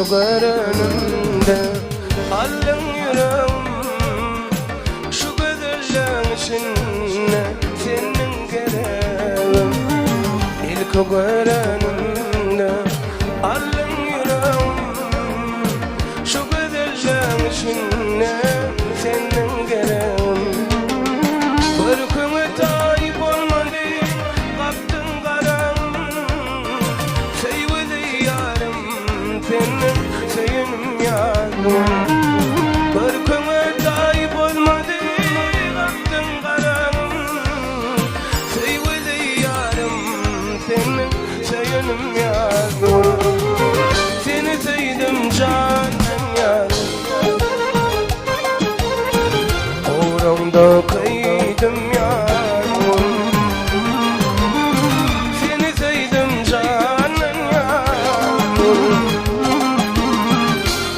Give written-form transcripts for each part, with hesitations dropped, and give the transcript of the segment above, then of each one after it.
kogar önümde allın yüreğim şu gözlerin içinde senin gereğin ilk kogar önümde allın yüreğim şu gözlerin içinde senin gereğin bırkımı tayip olmadı kaptın karam sevdi yarım senin seyinim yarım bırkımı tayip olmadı kaptın karam sevdi yarım senin seyinim yarım seni sevdim canım yarım uğrumda kıydım yarım seni sevdim canım yarım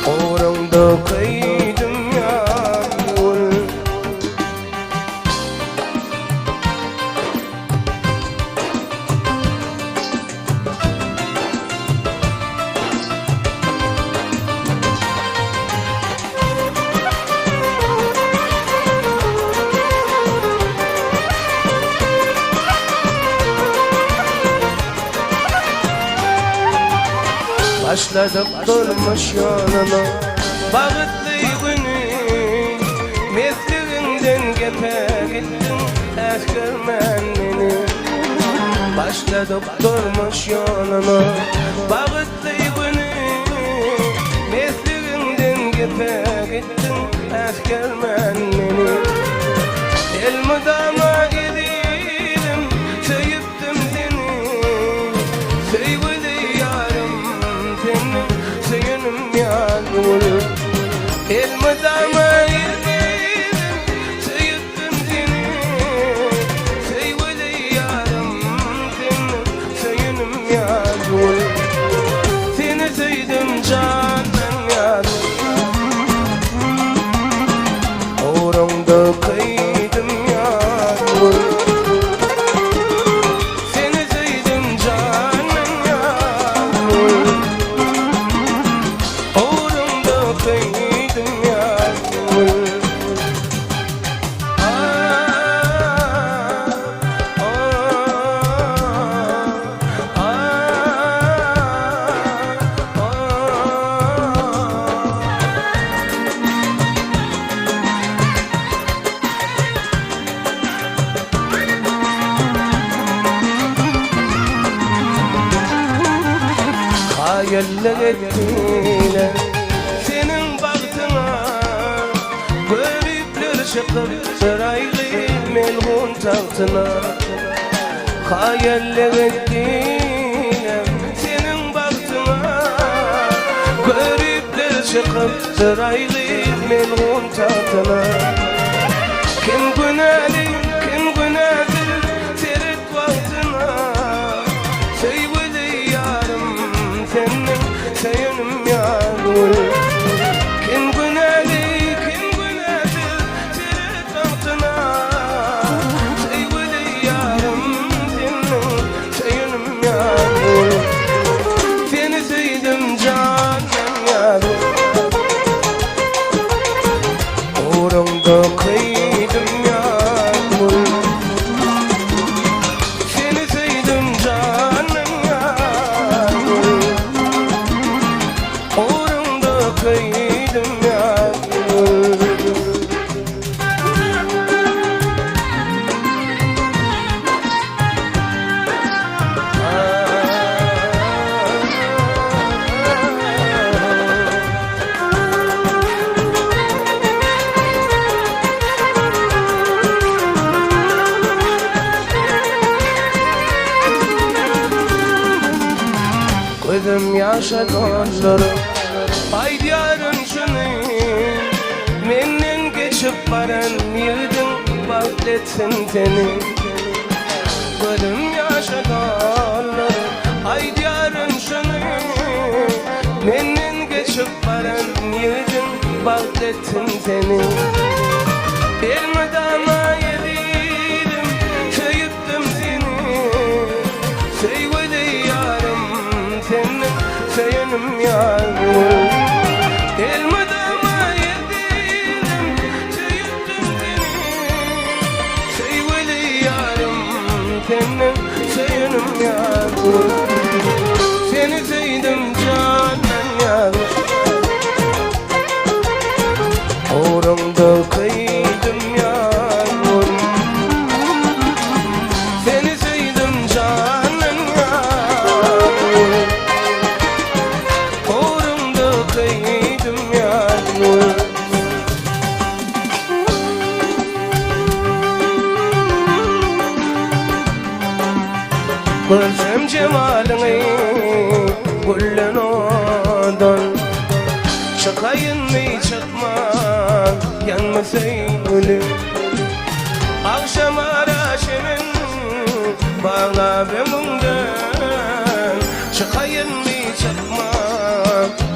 uğrumda kıydım yarım başladık durmuş yoluna bağıtlı günü mesleğinden gepe gittin eskermen beni başladık durmuş yoluna bağıtlı günü mesleğinden gepe gittin eskermen beni elmadama gidelim sevdim seni sevdi yarım seyinim yarım elmadama gidelim sevdim seni sevdi yarım seyinim yarım seni sevdim canım yarım uğrumda kıydım yarım seni sevdim canım yarım uğrumda kıydım yarım hayaller ettiler senin baktına garipler çıkıp saraylı melhun tahtına hayaller ettiler senin baktına garipler çıkıp saraylı melhun tahtına kim günahlı kim günahsız seyret vaktına sevdi yarım senin seyinim yarım kim günahlı kim günahsız seyret vaktına sevdi yarım senin seyinim yarım seni sevdim canım yarım uğrumda kıydım yarım seni sevdim canım yarım uğrumda kıydım yarım gözüm yaşa gözlerim ay diyarın şunu menden geçip baran yıldın bahletsin seni gözüm yaşa gözlerim ay diyarın şunu menden geçip baran yıldın bahletsin seni elmadama yedim sevdim seni sevdi yarım senin seyinim yarım Seni sevdim canan yar, uğrunda kıydım yar. Seni sevdim canan yar, uğrunda kıydım yar. Görsem cemalini güllen odan, çıkayın mı çıkma yanmasayım ölüm. Akşam araşımın bana benimden, çıkayın mı çıkma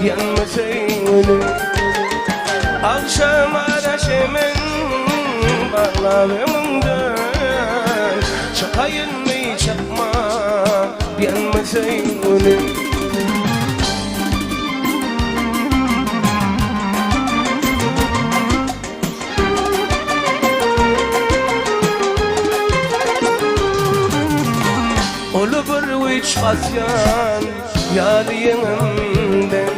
yanmasayım ölüm. Akşam araşımın bana benimden, çıkayın mı çıkma yanmasayım ölüm. Ulu bir üç basyan yadiyeğimden,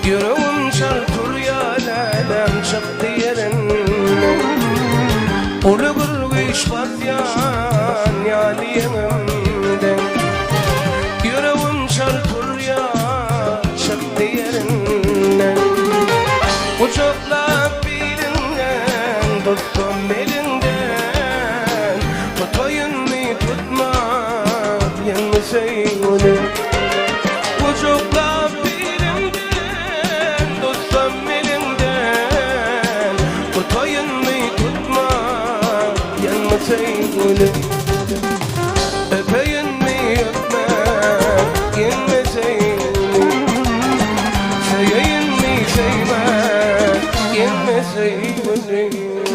yüreğim çarpır yalem çıktı yerinden. Ulu bir üç basyan yadiyeğimden, yüreğim çarpır ya çıktı yerinden. Uçakla birinden tuttum elinden, tutayın mı tutma yanmasayım ölüm. Uçakla birinden tuttum elinden, tutayın mı tutma yanmasayım ölüm. Öpeyim mi öpme yanmasayım ölüm. Seveyim mi sevme yanmasayım ölüm.